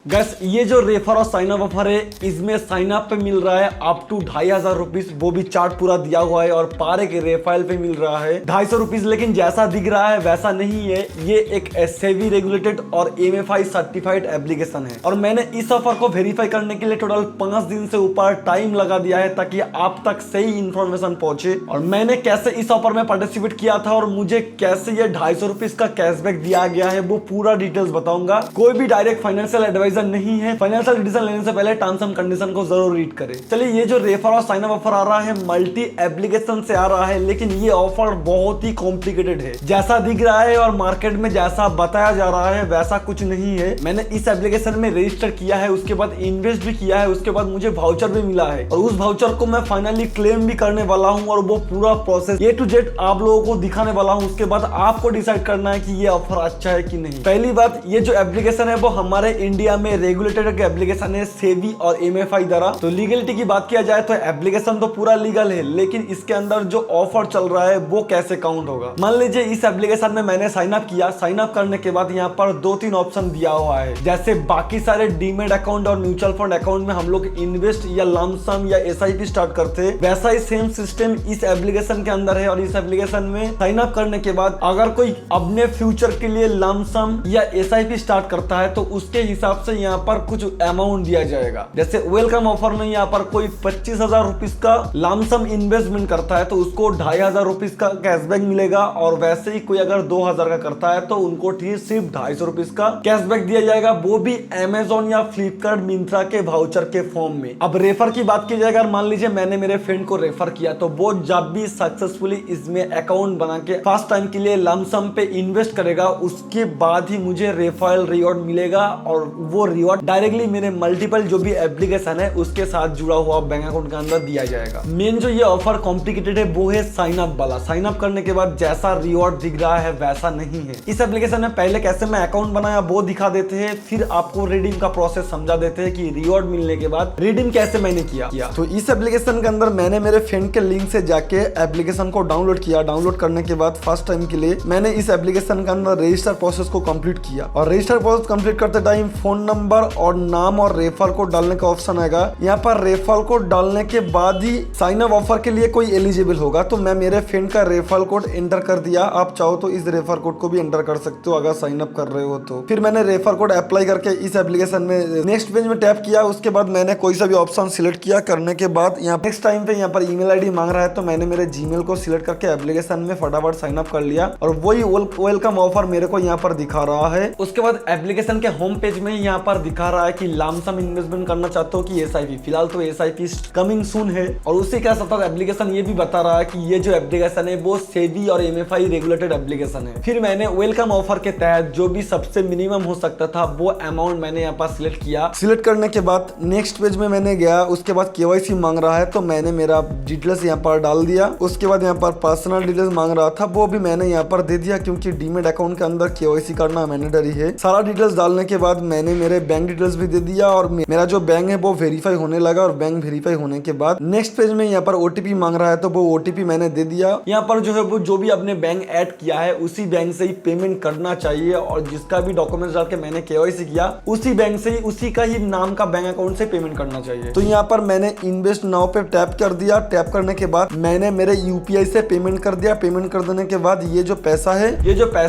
Gas ये जो refer और साइन अप ऑफर है, इसमें साइन अप पे मिल रहा है अप टू 2500 रुपीज, वो भी चार्ट पूरा दिया हुआ है। और पारे के रेफाइल पे मिल रहा है 250 रुपीज। लेकिन जैसा दिख रहा है वैसा नहीं है, ये एक SEBI रेगुलेटेड और MFI सर्टिफाइड एप्लीकेशन है। और मैंने इस ऑफर को वेरीफाई करने के लिए टोटल 5 दिन से ऊपर टाइम लगा दिया है ताकि आप तक सही इंफॉर्मेशन पहुंचे। और मैंने कैसे इस ऑफर में पार्टिसिपेट किया था और मुझे कैसे ये 250 रुपीज का कैशबैक दिया गया है, वो पूरा डिटेल्स बताऊंगा। कोई भी डायरेक्ट फाइनेंशियल एडवाइजर नहीं है। फाइनेंशियल डिसीजन लेने से पहले टर्म्स एंड कंडीशन को जरूर रीड करें। चलिए, ये जो रेफर और साइन अप ऑफर आ रहा है मल्टी एप्लीकेशन से आ रहा है, लेकिन ये ऑफर बहुत ही कॉम्प्लिकेटेड है। जैसा दिख रहा है और मार्केट में जैसा बताया जा रहा है वैसा कुछ नहीं है। मैंने इस एप्लीकेशन में रजिस्टर किया है, उसके बाद इन्वेस्ट भी किया है, उसके बाद मुझे वाउचर भी मिला है और उस वाउचर को मैं फाइनली क्लेम भी करने वाला हूं और वो पूरा प्रोसेस A to Z आप लोगों को दिखाने वाला हूं। उसके बाद आपको डिसाइड करना है कि ये ऑफर अच्छा है कि नहीं। पहली बात, ये जो एप्लीकेशन है वो हमारे इंडिया में रेगुलेटेड एप्लीकेशन है SEBI और MFI द्वारा। तो लीगलिटी की बात किया जाए तो एप्लीकेशन तो पूरा लीगल है, लेकिन इसके अंदर जो ऑफर चल रहा है वो कैसे काउंट होगा। मान लीजिए इस एप्लीकेशन में मैंने साइन अप किया। साइन अप करने के बाद यहाँ पर 2-3 ऑप्शन दिया हुआ है। जैसे बाकी सारे डीमेट अकाउंट और म्यूचुअल फंड अकाउंट में हम लोग इन्वेस्ट या लमसम या SIP स्टार्ट करते हैं, वैसा ही सेम सिस्टम इस एप्लीकेशन के अंदर है। और इस एप्लीकेशन में साइन अप करने के बाद अगर कोई अपने फ्यूचर के लिए लमसम या SIP स्टार्ट करता है तो उसके हिसाब से यहाँ पर कुछ अमाउंट दिया जाएगा। जैसे वेलकम ऑफर में यहाँ पर कोई 25,000 रुपीज का लमसम इन्वेस्टमेंट करता है तो उसको 2,500 रुपीज का कैशबैक मिलेगा। और वैसे ही कोई अगर 2,000 का करता है तो उनको सिर्फ 250 रुपीज का कैशबैक दिया जाएगा, वो भी Amazon या फ्लिपकार्ट मिंत्रा के वाउचर के फॉर्म में। अब रेफर की बात की जाए, अगर मान लीजिए मैंने मेरे फ्रेंड को रेफर किया तो वो जब भी सक्सेसफुली इसमें अकाउंट बना के फर्स्ट टाइम के लिए लमसम पे इन्वेस्ट करेगा, उसके बाद ही मुझे रेफरल रिवॉर्ड मिलेगा। और वो रिवॉर्ड डायरेक्टली मेरे मल्टीपल जो भी एप्लीकेशन है उसके साथ जुड़ा हुआ बैंक अकाउंट के अंदर दिया जाएगा। मेन जो ये ऑफर कॉम्प्लिकेटेड है वो है साइन अप वाला। साइन अप करने के बाद जैसा रिवॉर्ड दिख रहा है वैसा नहीं है। इस एप्लीकेशन में पहले कैसे मैं अकाउंट बनाया वो दिखा देते हैं, फिर आपको रिडीम का प्रोसेस समझा देते हैं कि रिवॉर्ड मिलने के बाद रिडीम कैसे मैंने किया। तो इस एप्लीकेशन के अंदर मैंने मेरे फ्रेंड के लिंक से जाके एप्लीकेशन को डाउनलोड किया। डाउनलोड करने के बाद फर्स्ट टाइम के लिए मैंने इस एप्लीकेशन के अंदर रजिस्टर प्रोसेस को कंप्लीट किया। और रजिस्टर प्रोसेस कंप्लीट करते टाइम फोन नंबर और नाम और रेफर कोड डालने का ऑप्शन आएगा। यहाँ पर रेफर कोड डालने के बाद ही साइन अप ऑफर के लिए कोई एलिजिबल होगा। तो मैं मेरे फ्रेंड का रेफर कोड एंटर कर दिया। आप चाहो तो इस रेफर कोड को भी एंटर कर सकते हो अगर साइन अप कर रहे हो तो। फिर मैंने रेफर कोड अप्लाई करके इस एप्लीकेशन में नेक्स्ट पेज में टैप किया। उसके बाद मैंने कोई सा भी ऑप्शन सिलेक्ट किया। करने के बाद यहाँ नेक्स्ट टाइम पे यहाँ पर ईमेल आईडी मांग रहा है तो मैंने मेरे जीमेल को सिलेक्ट करके एप्लीकेशन में फटाफट साइन अप कर लिया और वही वेलकम ऑफर मेरे को यहाँ पर दिखा रहा है। उसके बाद एप्लीकेशन के होम पेज में यहाँ पर दिखा रहा है कि लमसम इन्वेस्टमेंट करना चाहते हो कि SIP। फिलहाल तो SIP कमिंग सून है। और उसी के साथ एप्लीकेशन ये भी बता रहा है कि ये जो एप्लीकेशन है वो SEBI और MFI रेगुलेटेड एप्लीकेशन है। फिर मैंने वेलकम ऑफर के तहत जो भी सबसे मिनिमम हो सकता था वो अमाउंट मैंने यहाँ पर सिलेक्ट किया। सिलेक्ट करने के बाद नेक्स्ट पेज में मैंने गया। उसके बाद KYC मांग रहा है तो मैंने मेरा डिटेल्स यहाँ पर डाल दिया। उसके बाद यहाँ पर पर्सनल डिटेल्स मांग रहा था वो भी मैंने यहाँ पर दे दिया, क्योंकि डीमेट अकाउंट के अंदर KYC करना मैंडेटरी है। सारा डिटेल्स डालने के बाद मैंने मेरे बैंक डिटेल्स भी दे दिया और मेरा जो बैंक है वो वेरीफाई होने लगा। और बैंक वेरीफाई होने के बाद नेक्स्ट पेज में यहाँ पर OTP मांग रहा है तो वो OTP मैंने दे दिया। यहाँ पर जो है वो जो भी अपने बैंक ऐड किया है उसी बैंक से ही पेमेंट करना चाहिए। और जिसका भी डॉक्यूमेंट्स डाल के मैंने KYC किया उसी बैंक से ही, उसी का ही नाम का बैंक अकाउंट से पेमेंट करना चाहिए। तो यहाँ पर मैंने इन्वेस्ट नाउ पे टैप कर दिया। टैप करने के बाद मैंने मेरे UPI से पेमेंट कर दिया। पेमेंट कर देने के बाद ये जो पैसा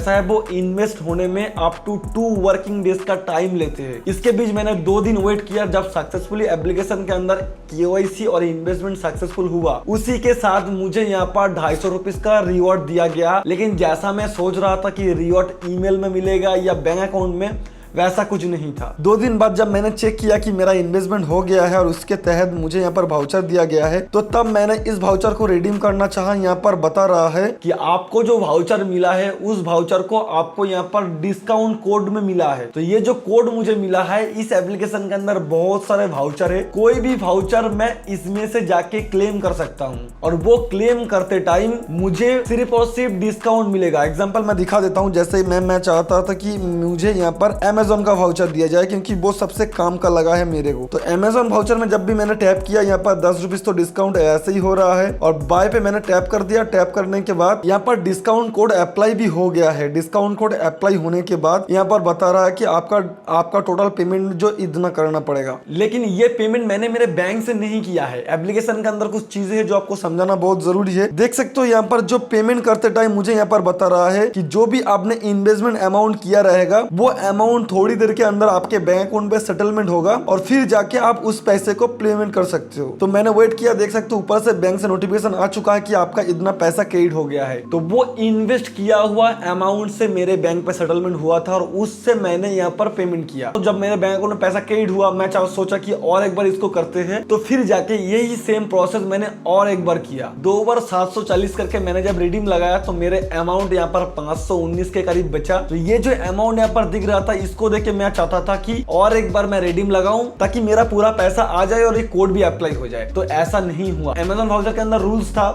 है वो इन्वेस्ट होने में अप टू 2 वर्किंग डेज का टाइम लेते हैं। इसके बीच मैंने 2 दिन वेट किया। जब सक्सेसफुली एप्लीकेशन के अंदर KYC और इन्वेस्टमेंट सक्सेसफुल हुआ उसी के साथ मुझे यहाँ पर 250 रुपीज का रिवॉर्ड दिया गया। लेकिन जैसा मैं सोच रहा था कि रिवॉर्ड ईमेल में मिलेगा या बैंक अकाउंट में, वैसा कुछ नहीं था। 2 दिन बाद जब मैंने चेक किया कि मेरा इन्वेस्टमेंट हो गया है और उसके तहत मुझे यहाँ पर वाउचर दिया गया है तो तब मैंने इस वाउचर को रिडीम करना चाहा। यहाँ पर बता रहा है कि आपको जो वाउचर मिला है उस वाउचर को आपको यहाँ पर डिस्काउंट कोड में मिला है। तो ये जो कोड मुझे मिला है, इस एप्लीकेशन के अंदर बहुत सारे वाउचर है, कोई भी वाउचर मैं इसमें से जाके क्लेम कर सकता हूँ और वो क्लेम करते टाइम मुझे सिर्फ और सिर्फ डिस्काउंट मिलेगा। एग्जाम्पल मैं दिखा देता हूँ। जैसे मैं चाहता था कि मुझे यहाँ पर अमेजोन का वाउचर दिया जाए, क्योंकि वो सबसे काम का लगा है मेरे को। तो अमेजोन वाउचर में जब भी मैंने टैप किया, यहाँ पर 10 रुपीज तो डिस्काउंट ऐसे ही हो रहा है, और बाय पे मैंने टैप कर दिया। टैप करने के बाद यहाँ पर डिस्काउंट कोड अप्लाई भी हो गया है। डिस्काउंट कोड अप्लाई होने के बाद यहाँ पर बता रहा है कि आपका टोटल पेमेंट जो इतना करना पड़ेगा। लेकिन ये पेमेंट मैंने मेरे बैंक से नहीं किया है। एप्लीकेशन के अंदर कुछ चीजें हैं जो आपको समझाना बहुत जरूरी है। देख सकते हो यहाँ पर जो पेमेंट करते टाइम मुझे यहाँ पर बता रहा है कि जो भी आपने इन्वेस्टमेंट अमाउंट किया रहेगा, वो अमाउंट थोड़ी देर के अंदर आपके बैंक अकाउंट पे सेटलमेंट होगा, और फिर जाके आप उस पैसे को पेमेंट कर सकते हो। तो मैंने वेट किया, देख सकते हो ऊपर से बैंक से नोटिफिकेशन आ चुका है कि आपका इतना पैसा क्रेडिट हो गया है। तो वो इन्वेस्ट किया हुआ अमाउंट से मेरे बैंक पे सेटलमेंट हुआ था, और उससे मैंने यहाँ पर पेमेंट किया। तो जब मेरे बैंक अकाउंट में पैसा क्रेडिट हुआ, मैं सोचा कि और एक बार इसको करते हैं। तो फिर जाके यही सेम प्रोसेस मैंने और एक बार किया। 2 बार 740 करके मैंने जब रिडीम लगाया तो मेरे अमाउंट यहाँ पर 519 के करीब बचा। तो ये जो अमाउंट यहाँ पर दिख रहा था, इसको देख के मैं चाहता था कि और एक बार मैं रिडीम लगाऊं, ताकि मेरा पूरा पैसा आ जाए और ये कोड भी अप्लाई हो जाए। तो ऐसा नहीं हुआ। अमेजोन वाउचर के अंदर रूल्स था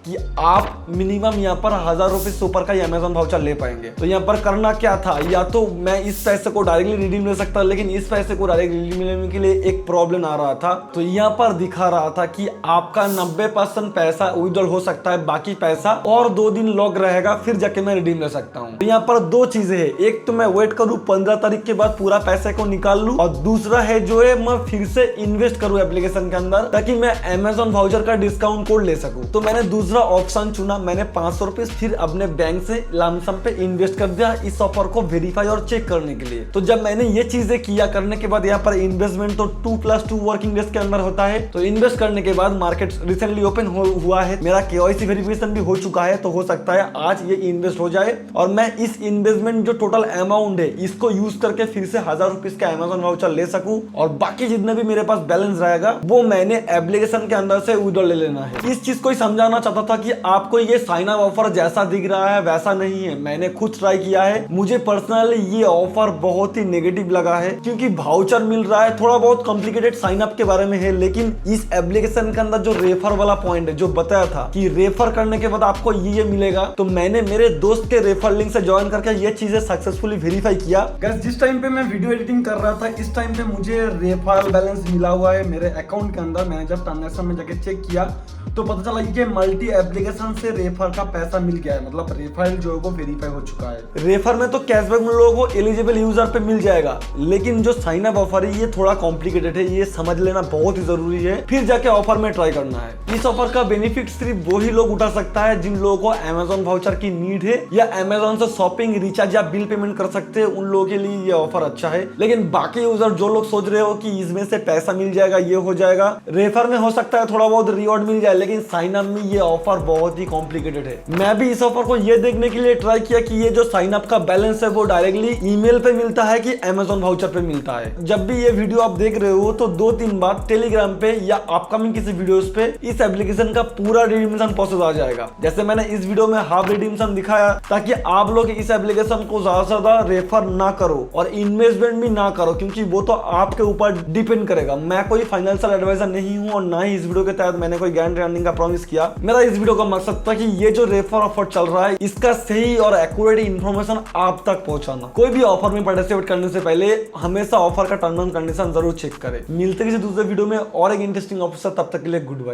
कि आप मिनिमम यहाँ पर 1000 रुपए से ऊपर का अमेजोन वाउचर ले पाएंगे। तो यहाँ पर करना क्या था, या तो मैं इस पैसे को डायरेक्टली रिडीम ले सकता, लेकिन इस पैसे को डायरेक्ट रिडीम लेने के लिए एक प्रॉब्लम आ रहा था। तो यहाँ पर दिखा रहा था कि आपका 90% पैसा विड्रॉल हो सकता है, बाकी पैसा और 2 दिन लॉक रहेगा, फिर जाके मैं रिडीम ले सकता हूँ। तो यहाँ पर 2 चीजें है, एक तो मैं वेट करूँ 15 तारीख के बाद पूरा पैसे को निकाल लूँ, और दूसरा है जो है मैं फिर से इन्वेस्ट करूँ एप्लीकेशन के अंदर, ताकि मैं अमेजोन वाउचर का डिस्काउंट कोड ले सकूँ। तो मैंने दूसरा ऑप्शन चुना। मैंने 500 रुपए फिर अपने बैंक से लमसम पे इन्वेस्ट कर दिया इस ऑफर को वेरीफाई और चेक करने के लिए। तो जब मैंने ये चीजें किया, करने के बाद यहाँ पर इन्वेस्टमेंट तो 2+2 वर्किंग डेज के अंदर होता है। तो इन्वेस्ट करने के बाद मार्केट रिसेंटली ओपन हुआ है, मेरा KYC वेरिफिकेशन भी हो चुका है। तो हो सकता है आज ये इन्वेस्ट हो जाए, और मैं इस इन्वेस्टमेंट जो टोटल अमाउंट है इसको यूज करके फिर से 1000 रुपीज का अमेजोन वाउचर ले सकूं, और बाकी जितने भी मेरे पास बैलेंस रहेगा वो मैंने एप्लीकेशन के अंदर से विड्रॉल ले लेना है। इस चीज को ही समझाना चाहता था कि आपको ये साइन अप ऑफर जैसा दिख रहा है वैसा नहीं है। मैंने खुद ट्राई किया है, मुझे पर्सनली ये ऑफर बहुत ही नेगेटिव लगा है, क्योंकि वाउचर मिल रहा है, थोड़ा बहुत कॉम्प्लिकेटेड साइन अप के बारे में है, लेकिन इस एप्लीकेशन के अंदर जो रेफर वाला पॉइंट है, जो बताया था कि रेफर करने के बाद आपको ये मिलेगा, तो मैंने मेरे दोस्त के रेफर लिंक से ज्वाइन करके ये चीजें सक्सेसफुली वेरीफाई किया। गाइस, जिस टाइम पे मैं वीडियो एडिटिंग कर रहा था, इस टाइम पे मुझे रेफर बैलेंस मिला हुआ है मेरे अकाउंट के अंदर। मैंने जब ट्रांजैक्शन में जाके चेक किया तो पता चला कि मल्टी एप्लीकेशन से रेफर का पैसा मिल गया है, मतलब रेफर जो है वो वेरीफाई हो चुका है। रेफर में तो कैशबैक में लोगों को एलिजिबल यूजर पे मिल जाएगा, लेकिन जो साइन अप ऑफर है ये थोड़ा कॉम्प्लिकेटेड है, ये समझ लेना बहुत ही जरूरी है, फिर जाके ऑफर में ट्राई करना है। इस ऑफर का बेनिफिट सिर्फ वही लोग उठा सकता है जिन लोगों को अमेजोन वाउचर की नीड है, या अमेजोन से शॉपिंग, रिचार्ज या बिल पेमेंट कर सकते हैं, उन लोगों के लिए ये ऑफर अच्छा है। लेकिन बाकी यूजर जो लोग सोच रहे हो कि इसमें से पैसा मिल जाएगा, ये हो जाएगा, रेफर में हो सकता है थोड़ा बहुत रिवॉर्ड मिल जाए, लेकिन साइन अप में ये ऑफर बहुत ही कॉम्प्लिकेटेड है। मैं भी इस ऑफर को ये देखने के लिए ट्राई किया कि ये जो साइन अप का बैलेंस है वो डायरेक्टली ईमेल पे मिलता है कि अमेजोन वाउचर पे मिलता है। जब भी ये वीडियो आप देख रहे हो तो 2-3 बार टेलीग्राम पे या अपकमिंग किसी वीडियोस पे इस एप्लीकेशन का पूरा रिडीम्शन प्रोसेस आ जाएगा। जैसे मैंने इस वीडियो में हाफ रिडीम्शन दिखाया, ताकि आप लोग इस एप्लीकेशन को ज्यादा से ज्यादा रेफर ना करो और इन्वेस्टमेंट भी ना करो, क्योंकि वो तो आपके ऊपर डिपेंड करेगा। मैं कोई फाइनेंशियल एडवाइजर नहीं हूँ, और ना ही इस वीडियो के तहत मैंने कोई गारंटी अर्निंग का प्रॉमिस किया। मेरा इस वीडियो का मकसद था कि ये जो रेफर ऑफर चल रहा है इसका सही और एक्यूरेट इन्फॉर्मेशन आप तक पहुंचाना। कोई भी ऑफर में पार्टिसिपेट करने से पहले हमेशा ऑफर का टर्म एंड कंडीशन जरूर चेक करें। मिलते किसी दूसरे वीडियो में और एक इंटरेस्टिंग ऑफर, तब तक के लिए गुड बाय।